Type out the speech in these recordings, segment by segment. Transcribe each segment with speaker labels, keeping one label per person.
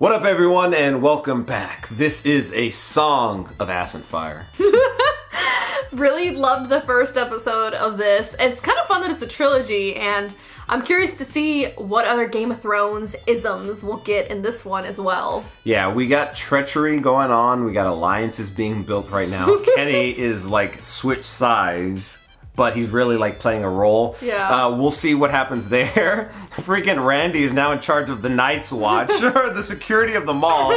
Speaker 1: What up, everyone, and welcome back. This is a song of ass and fire.
Speaker 2: Really loved the first episode of this. It's kind of fun that it's a trilogy, and I'm curious to see what other Game of Thrones isms we'll get in this one as well.
Speaker 1: Yeah, we got treachery going on. We got alliances being built right now. Kenny is like switched sides, but he's really like playing a role.
Speaker 2: Yeah.
Speaker 1: We'll see what happens there. Freaking Randy is now in charge of the Night's Watch, or the security of the mall.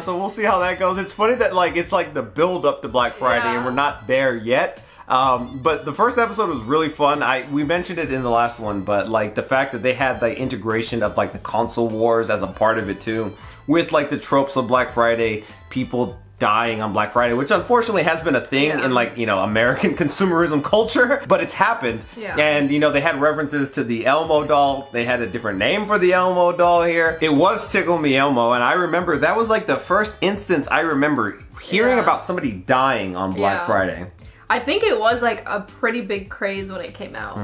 Speaker 1: So we'll see how that goes. It's funny that like it's like the build up to Black Friday and we're not there yet. But the first episode was really fun. We mentioned it in the last one, but like the fact that they had the integration of like the console wars as a part of it too, with like the tropes of Black Friday, people dying on Black Friday, which unfortunately has been a thing in like, you know, American consumerism culture, but it's happened.
Speaker 2: Yeah.
Speaker 1: And, you know, they had references to the Elmo doll. They had a different name for the Elmo doll here. It was Tickle Me Elmo, and I remember that was like the first instance I remember hearing about somebody dying on Black Friday.
Speaker 2: I think it was like a pretty big craze when it came out.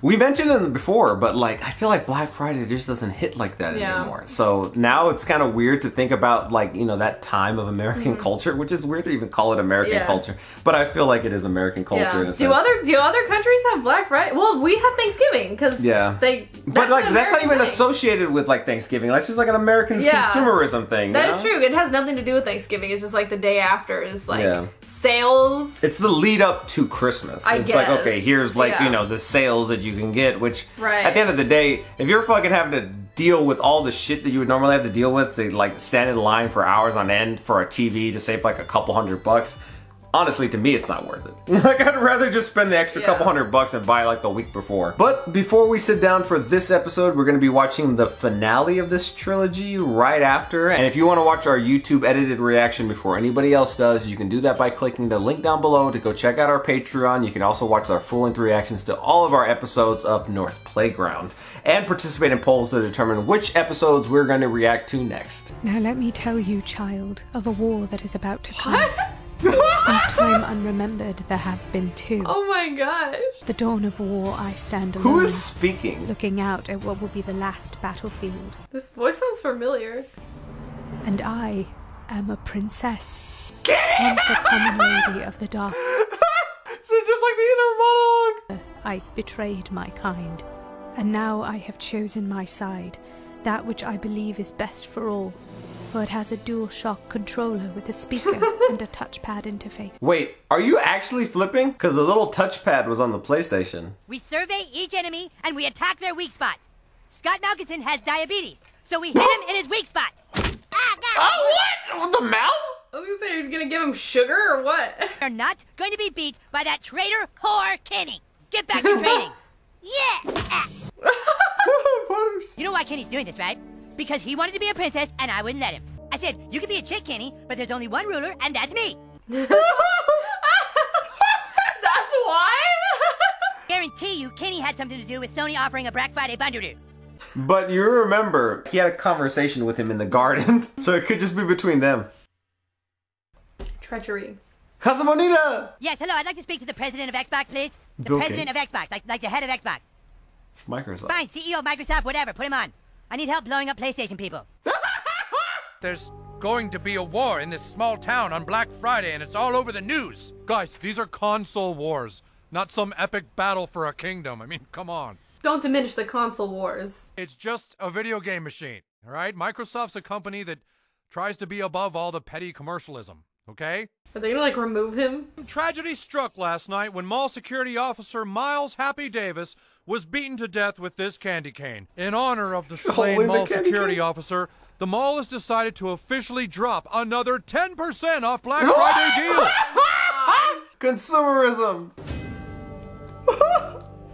Speaker 1: We mentioned it before, but like I feel like Black Friday just doesn't hit like that anymore. So now it's kind of weird to think about like, you know, that time of American culture, which is weird to even call it American culture, but I feel like it is American culture in a sense.
Speaker 2: Do other countries have Black Friday? Well, we have Thanksgiving because
Speaker 1: but like that's not even associated with like Thanksgiving. That's just like an American consumerism thing.
Speaker 2: That is true. It has nothing to do with Thanksgiving. It's just like the day after is like sales.
Speaker 1: It's the lead up to Christmas. It's like, okay, here's like, you know, the sales that you can get, which at the end of the day, if you're fucking having to deal with all the shit that you would normally have to deal with, to like stand in line for hours on end for a TV to save like a couple $100, honestly, to me, it's not worth it. Like, I'd rather just spend the extra couple $100 and buy like the week before. But before we sit down for this episode, we're going to be watching the finale of this trilogy right after. And if you want to watch our YouTube edited reaction before anybody else does, you can do that by clicking the link down below to go check out our Patreon. You can also watch our full-length reactions to all of our episodes of North Playground and participate in polls to determine which episodes we're going to react to next.
Speaker 3: Now let me tell you, child, of a war that is about to come. Since time unremembered, there have been two.
Speaker 2: Oh my gosh.
Speaker 3: The dawn of war, I stand alone.
Speaker 1: Who is speaking?
Speaker 3: Looking out at what will be the last battlefield.
Speaker 2: This voice sounds familiar.
Speaker 3: And I am a princess. Once a common lady of the dark.
Speaker 1: Is it just like the inner monologue?
Speaker 3: I betrayed my kind. And now I have chosen my side. That which I believe is best for all. For it has a DualShock controller with a speaker and a touchpad interface.
Speaker 1: Wait, are you actually flipping? Because the little touchpad was on the PlayStation.
Speaker 4: We survey each enemy and we attack their weak spots. Scott Malkinson has diabetes, so we hit him in his weak spot.
Speaker 1: Oh, what? The mouth?
Speaker 2: I was gonna say, you're gonna give him sugar or what?
Speaker 4: You're not going to be beat by that traitor whore Kenny. Get back to training. Yeah!
Speaker 1: Butters.
Speaker 4: You know why Kenny's doing this, right? Because he wanted to be a princess and I wouldn't let him. I said, you can be a chick, Kenny, but there's only one ruler and that's me.
Speaker 2: That's why?
Speaker 4: Guarantee you Kenny had something to do with Sony offering a Black Friday bundle.
Speaker 1: But you remember, he had a conversation with him in the garden, so it could just be between them.
Speaker 2: Treachery.
Speaker 1: Casa Bonita!
Speaker 4: Yes, hello, I'd like to speak to the president of Xbox, please. The
Speaker 1: Bill
Speaker 4: president
Speaker 1: Gates.
Speaker 4: of Xbox, like the head of Xbox.
Speaker 1: It's Microsoft.
Speaker 4: Fine, CEO of Microsoft, whatever, put him on. I need help blowing up PlayStation people.
Speaker 5: There's going to be a war in this small town on Black Friday, and it's all over the news. Guys, these are console wars, not some epic battle for a kingdom. I mean, come on.
Speaker 2: Don't diminish the console wars.
Speaker 5: It's just a video game machine, all right? Microsoft's a company that tries to be above all the petty commercialism, okay?
Speaker 2: Are they gonna like remove him?
Speaker 5: Tragedy struck last night when mall security officer Miles Happy Davis was beaten to death with this candy cane. In honor of the slain mall security officer, the mall has decided to officially drop another 10% off Black Friday deals.
Speaker 1: Consumerism.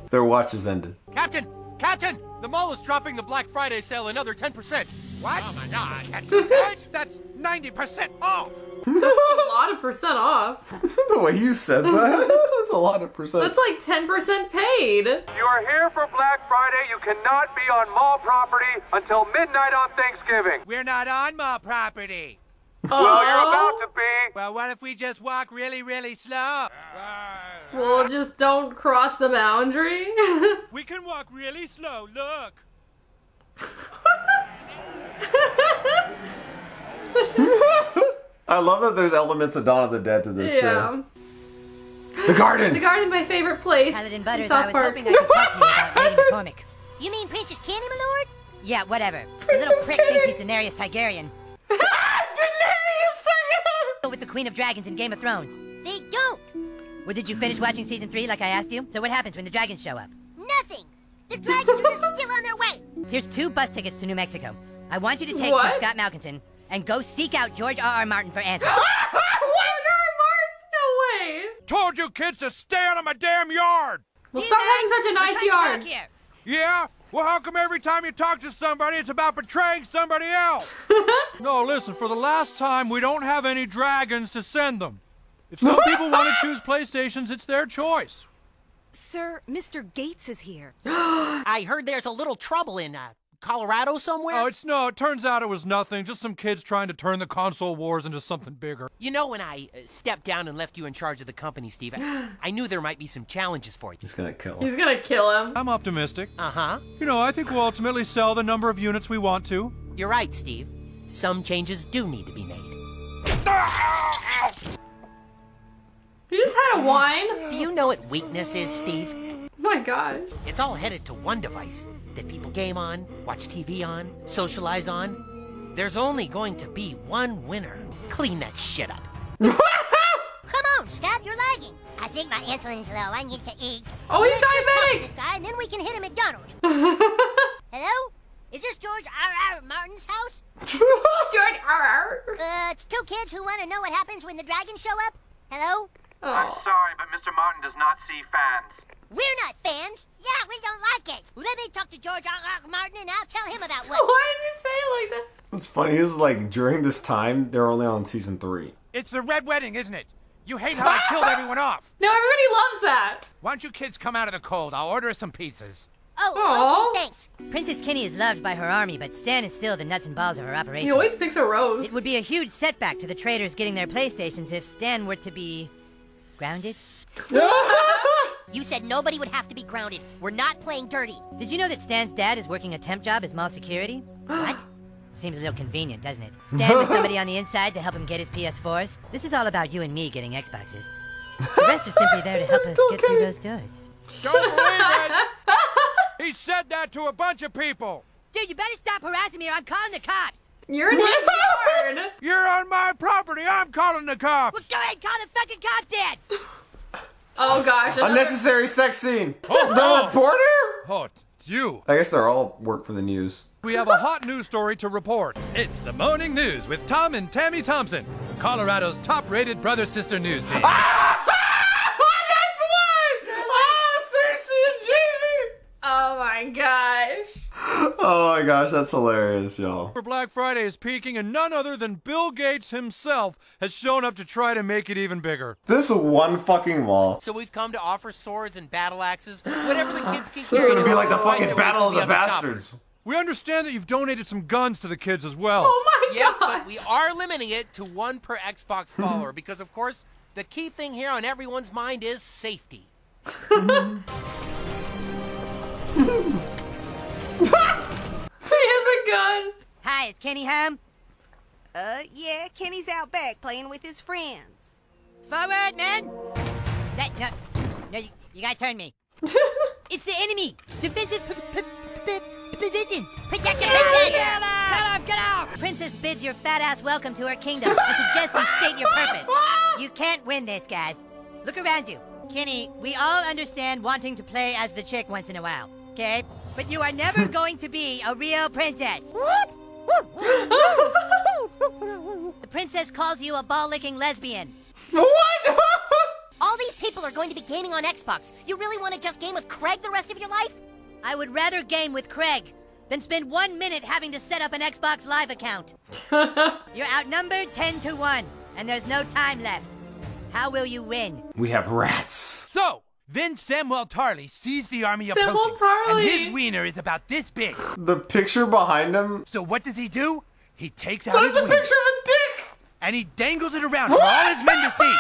Speaker 1: Their watch has ended.
Speaker 6: Captain! Captain! The mall is dropping the Black Friday sale another 10%. What? Oh my god.
Speaker 5: That's 90% off.
Speaker 2: That's a lot of percent off.
Speaker 1: The way you said that, that's a lot of percent.
Speaker 2: That's like 10% paid.
Speaker 7: You are here for Black Friday. You cannot be on mall property until midnight on Thanksgiving.
Speaker 6: We're not on mall property.
Speaker 7: Well, you're about to be.
Speaker 6: Well, what if we just walk really, really slow?
Speaker 2: Well, just don't cross the boundary.
Speaker 6: We can walk really slow, look.
Speaker 1: I love that there's elements of Dawn of the Dead to this too. The garden!
Speaker 2: The garden, my favorite place.
Speaker 4: Paladin Butters, I was hoping I could talk to you about Lady McCormick.
Speaker 8: You mean Princess Kenny, my lord?
Speaker 4: Yeah, whatever.
Speaker 2: Princess
Speaker 4: the little prick
Speaker 2: Kenny.
Speaker 4: thinks he's Daenerys Targaryen.
Speaker 2: Daenerys Targaryen!
Speaker 4: With the Queen of Dragons in Game of Thrones.
Speaker 8: They don't.
Speaker 4: Well, did you finish watching season 3 like I asked you? So what happens when the dragons show up?
Speaker 8: Nothing. The dragons are just still on their way.
Speaker 4: Here's 2 bus tickets to New Mexico. I want you to take
Speaker 2: What?
Speaker 4: Sir Scott Malkinson and go seek out George R.R. Martin for answers.
Speaker 2: What? No way!
Speaker 5: Told you kids to stay out of my damn yard!
Speaker 2: Well, stop having such a nice yard.
Speaker 5: Yeah? Well, how come every time you talk to somebody, it's about betraying somebody else? No, listen, for the last time, we don't have any dragons to send them. If some people want to choose PlayStations, it's their choice.
Speaker 9: Sir, Mr. Gates is here.
Speaker 6: I heard there's a little trouble in Colorado somewhere.
Speaker 5: Oh, it turns out it was nothing. Just some kids trying to turn the console wars into something bigger.
Speaker 6: You know, when I stepped down and left you in charge of the company, Steve, I knew there might be some challenges for you.
Speaker 1: He's gonna kill him.
Speaker 2: He's gonna kill him.
Speaker 5: I'm optimistic.
Speaker 6: Uh-huh.
Speaker 5: You know, I think we'll ultimately sell the number of units we want to.
Speaker 6: You're right, Steve. Some changes do need to be made.
Speaker 2: He just had a whine.
Speaker 6: Do you know what weakness is, Steve?
Speaker 2: Oh my god.
Speaker 6: It's all headed to one device that people game on, watch TV on, socialize on. There's only going to be one winner. Clean that shit up.
Speaker 8: Come on, Scott, you're lagging. I think my insulin's low. I need to eat.
Speaker 2: Oh, he's
Speaker 8: Let's just talk to
Speaker 2: diabetic.
Speaker 8: this guy, and then we can hit a McDonald's. Hello? Is this George R.R. Martin's house?
Speaker 2: George R.R.
Speaker 8: It's 2 kids who want to know what happens when the dragons show up. Hello?
Speaker 2: Oh.
Speaker 7: I'm sorry, but Mr. Martin does not see fans.
Speaker 8: We're not fans. Yeah, we don't like it. Let me talk to George R.R. Martin, and I'll tell him about what.
Speaker 2: Why did you say it like that?
Speaker 1: What's funny is like during this time they're only on season 3.
Speaker 10: It's the Red Wedding, isn't it? You hate how I killed everyone off.
Speaker 2: No, everybody loves that.
Speaker 10: Why don't you kids come out of the cold? I'll order us some pizzas.
Speaker 8: Oh, okay, thanks.
Speaker 4: Princess Kenny is loved by her army, but Stan is still the nuts and balls of her operation.
Speaker 2: He always picks a rose.
Speaker 4: It would be a huge setback to the traders getting their PlayStations if Stan were to be grounded.
Speaker 8: You said nobody would have to be grounded. We're not playing dirty.
Speaker 4: Did you know that Stan's dad is working a temp job as mall security?
Speaker 8: What?
Speaker 4: Seems a little convenient, doesn't it? Stan with somebody on the inside to help him get his PS4s. This is all about you and me getting Xboxes. The rest are simply there to help us get through those doors.
Speaker 5: Don't believe it! He said that to a bunch of people!
Speaker 4: Dude, you better stop harassing me or I'm calling the cops!
Speaker 2: You're in his yard!
Speaker 5: You're on my property! I'm calling the cops!
Speaker 4: Well, go ahead and call the fucking cops then!
Speaker 2: Oh gosh.
Speaker 1: Unnecessary sex scene!
Speaker 5: Oh,
Speaker 1: The reporter?
Speaker 5: Oh, it's you.
Speaker 1: I guess they're all work for the news.
Speaker 5: We have a hot news story to report. It's the morning news with Tom and Tammy Thompson, Colorado's top-rated brother-sister news team.
Speaker 1: That's why! Cersei and Jamie!
Speaker 2: Oh my gosh.
Speaker 1: Oh my gosh, that's hilarious, y'all.
Speaker 5: Black Friday is peaking, and none other than Bill Gates himself has shown up to try to make it even bigger.
Speaker 1: This one fucking mall.
Speaker 6: So we've come to offer swords and battle axes, whatever the kids can
Speaker 1: It's
Speaker 6: carry.
Speaker 1: gonna be like the
Speaker 6: Fight
Speaker 1: fucking
Speaker 6: their way
Speaker 1: Battle of
Speaker 6: through
Speaker 1: the
Speaker 6: other
Speaker 1: Bastards.
Speaker 5: We understand that you've donated some guns to the kids as well.
Speaker 2: Oh my
Speaker 6: Yes,
Speaker 2: gosh.
Speaker 6: but we are limiting it to 1 per Xbox follower because, of course, the key thing here on everyone's mind is safety.
Speaker 2: He has a gun.
Speaker 4: Hi, is Kenny home?
Speaker 9: Yeah, Kenny's out back playing with his friends.
Speaker 4: Forward, man! No, you gotta turn me. It's the enemy! Defensive positions! Protect the princess! Get off! Princess bids your fat ass welcome to her kingdom and suggests you state your purpose. You can't win this, guys. Look around you. Kenny, we all understand wanting to play as the chick once in a while, okay? But you are never going to be a real princess. What? The princess calls you a ball-licking lesbian.
Speaker 1: What?
Speaker 8: All these people are going to be gaming on Xbox. You really want to just game with Craig the rest of your life?
Speaker 4: I would rather game with Craig than spend 1 minute having to set up an Xbox Live account. You're outnumbered 10-1, and there's no time left. How will you win?
Speaker 1: We have rats.
Speaker 10: So, then Samuel Tarly sees the army
Speaker 2: Samuel
Speaker 10: approaching,
Speaker 2: Tarly.
Speaker 10: and his wiener is about this big.
Speaker 1: The picture behind him.
Speaker 10: So what does he do? He takes out
Speaker 1: That's
Speaker 10: his
Speaker 1: a
Speaker 10: wiener,
Speaker 1: picture of a dick.
Speaker 10: and he dangles it around for all his men to see.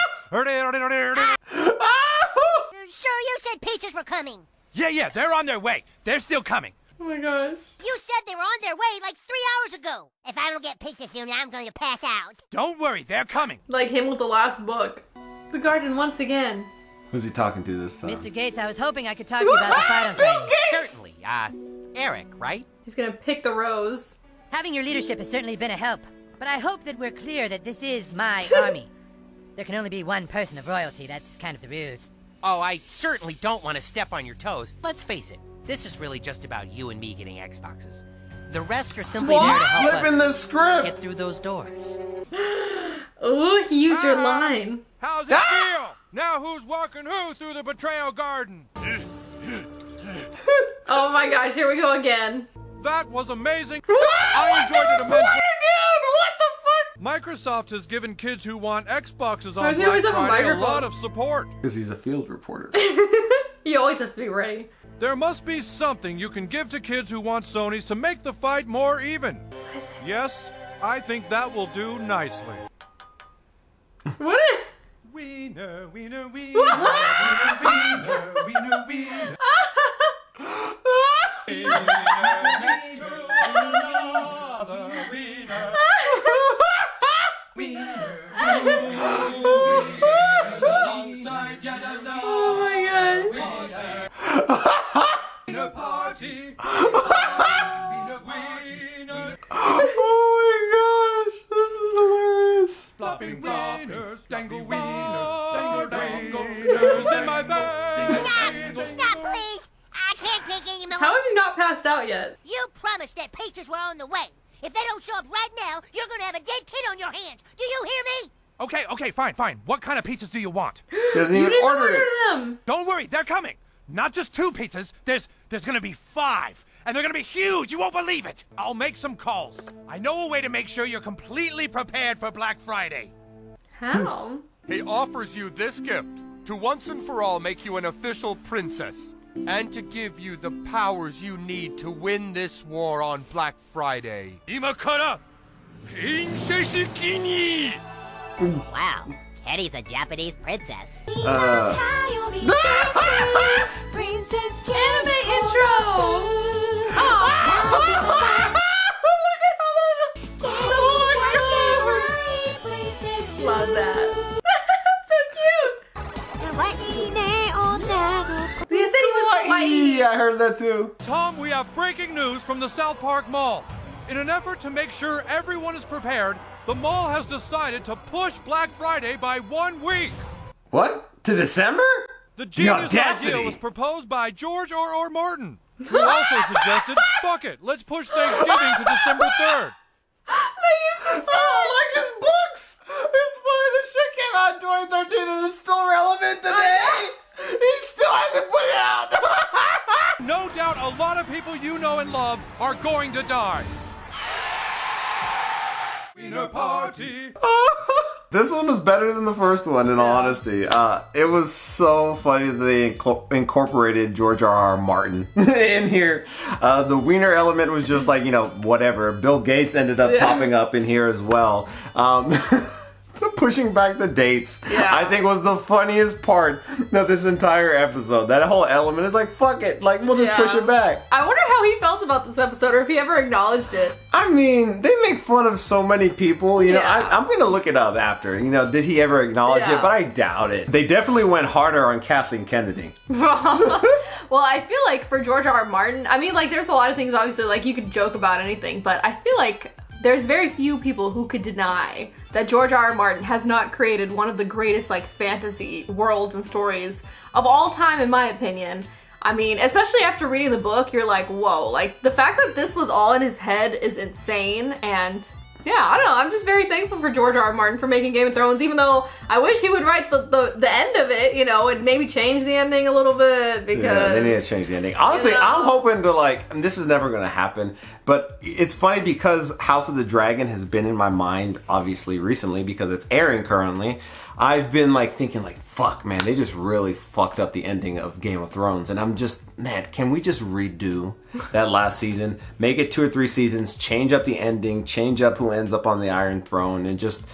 Speaker 8: Sure, you said pizzas were coming.
Speaker 10: Yeah, they're on their way. They're still coming.
Speaker 2: Oh my gosh.
Speaker 8: You said they were on their way like 3 hours ago. If I don't get pizza soon, I'm going to pass out.
Speaker 10: Don't worry, they're coming.
Speaker 2: Like him with the last book. The garden once again.
Speaker 1: Who's he talking to this time?
Speaker 4: Mr. Gates, I was hoping I could talk to you about the fight on Friday.
Speaker 6: Certainly. Eric, right?
Speaker 2: He's gonna pick the rose.
Speaker 4: Having your leadership has certainly been a help, but I hope that we're clear that this is my army. There can only be one person of royalty. That's kind of the rules.
Speaker 6: Oh, I certainly don't want to step on your toes. Let's face it, this is really just about you and me getting Xboxes. The rest are simply there to help
Speaker 1: Flipping the
Speaker 6: us
Speaker 1: script.
Speaker 6: get through those doors.
Speaker 2: Ooh, he used your line.
Speaker 5: How's it feel? Now who's walking who through the betrayal garden?
Speaker 2: Oh my gosh, here we go again.
Speaker 5: That was amazing. I enjoyed it immensely.
Speaker 2: What the fuck?
Speaker 5: Microsoft has given kids who want Xboxes
Speaker 2: Why
Speaker 5: on
Speaker 2: does he always
Speaker 5: Black
Speaker 2: have a
Speaker 5: Friday a
Speaker 2: microphone?
Speaker 5: lot of support.
Speaker 1: Because he's a field reporter.
Speaker 2: He always has to be ready.
Speaker 5: There must be something you can give to kids who want Sonys to make the fight more even. Yes, I think that will do nicely.
Speaker 2: What is...
Speaker 5: Wiener, wiener, wiener, wiener, wiener, wiener.
Speaker 2: Oh my god.
Speaker 5: Party.
Speaker 1: Oh my gosh, this is hilarious.
Speaker 5: Flopping wieners, dangle wieners, dangle wieners in my bag.
Speaker 8: Stop, please. I can't take any more.
Speaker 2: How have you not passed out yet?
Speaker 8: You promised that pizzas were on the way. If they don't show up right now, you're going to have a dead kid on your hands. Do you hear me?
Speaker 10: Okay, fine. What kind of pizzas do you want?
Speaker 1: He hasn't even
Speaker 2: didn't
Speaker 1: ordered
Speaker 2: order
Speaker 1: it.
Speaker 2: them.
Speaker 10: Don't worry, they're coming. Not just 2 pizzas, there's gonna be 5. And they're gonna be huge, you won't believe it. I'll make some calls. I know a way to make sure you're completely prepared for Black Friday.
Speaker 2: How?
Speaker 11: He offers you this gift to once and for all make you an official princess and to give you the powers you need to win this war on Black Friday.
Speaker 10: Imakara, Princess
Speaker 8: Wow, Kenny's a Japanese princess.
Speaker 2: Anime intro! Love that. So cute! He said he was Hawaii.
Speaker 1: Yeah, I heard that too.
Speaker 5: Tom, we have breaking news from the South Park Mall. In an effort to make sure everyone is prepared, the mall has decided to push Black Friday by 1 week.
Speaker 1: What? To December?
Speaker 5: The genius
Speaker 1: audacity.
Speaker 5: idea was proposed by George R.R. Martin, who also suggested, fuck it, let's push Thanksgiving to December 3rd.
Speaker 2: They used this
Speaker 1: Oh, like his books. It's funny, this shit came out in 2013 and it's still relevant today. He still hasn't put it out.
Speaker 5: No doubt a lot of people you know and love are going to die. Wiener party.
Speaker 1: This one was better than the first one, in all honesty. It was so funny that they incorporated George R.R. Martin in here. The wiener element was just like, you know, whatever. Bill Gates ended up popping up in here as well. Pushing back the dates, I think, was the funniest part of this entire episode. That whole element is like, fuck it, like, we'll just push it back.
Speaker 2: I wonder how he felt about this episode, or if he ever acknowledged it.
Speaker 1: I mean, they make fun of so many people, you know, I'm gonna look it up after, you know, did he ever acknowledge it? But I doubt it. They definitely went harder on Kathleen Kennedy.
Speaker 2: Well, I feel like for George R.R. Martin, I mean, like, there's a lot of things, obviously, like, you could joke about anything, but I feel like there's very few people who could deny that George R.R. Martin has not created one of the greatest, like, fantasy worlds and stories of all time, in my opinion. I mean, especially after reading the book, you're like, whoa, like, the fact that this was all in his head is insane, and yeah, I don't know, I'm just very thankful for George R.R. Martin for making Game of Thrones, even though I wish he would write the end of it, you know, and maybe change the ending a little bit, because...
Speaker 1: Yeah, they need to change the ending. Honestly, you know, I'm hoping to, like, and this is never gonna happen, but it's funny because House of the Dragon has been in my mind, obviously, recently, because it's airing currently. I've been, like, thinking, like, fuck, man, they just really fucked up the ending of Game of Thrones, and I'm just, man, can we just redo that last season, make it 2 or 3 seasons, change up the ending, change up who ends up on the Iron Throne, and just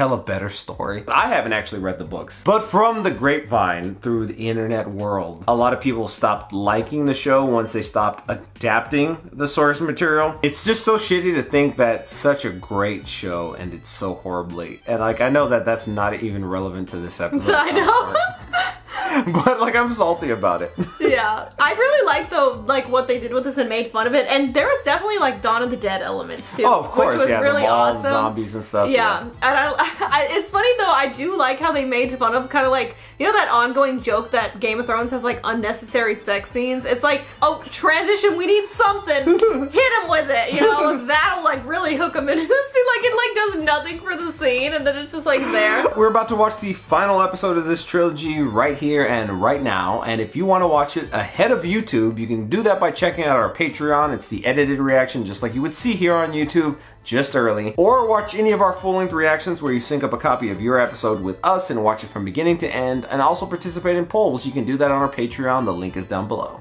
Speaker 1: tell a better story? I haven't actually read the books, but from the grapevine through the internet world, a lot of people stopped liking the show once they stopped adapting the source material. It's just so shitty to think that such a great show ended so horribly. And like, I know that that's not even relevant to this episode.
Speaker 2: I know.
Speaker 1: But like, I'm salty about it.
Speaker 2: Yeah, I really like though, like what they did with this and made fun of it, and there was definitely like Dawn of the Dead elements too.
Speaker 1: Oh, of course,
Speaker 2: which was
Speaker 1: yeah,
Speaker 2: really
Speaker 1: the mall,
Speaker 2: awesome.
Speaker 1: Zombies and stuff.
Speaker 2: Yeah, and it's funny though. I do like how they made fun of kind of like, you know, that ongoing joke that Game of Thrones has like unnecessary sex scenes. It's like, oh, transition, we need something. Hit him with it, you know. That'll like really hook him into this thing. Like, it like does nothing for the scene, and then it's just like there.
Speaker 1: We're about to watch the final episode of this trilogy right here and right now, and if you want to watch it ahead of YouTube, you can do that by checking out our Patreon. It's the edited reaction just like you would see here on YouTube, just early. Or watch any of our full-length reactions where you sync up a copy of your episode with us and watch it from beginning to end, and also participate in polls. You can do that on our Patreon. The link is down below.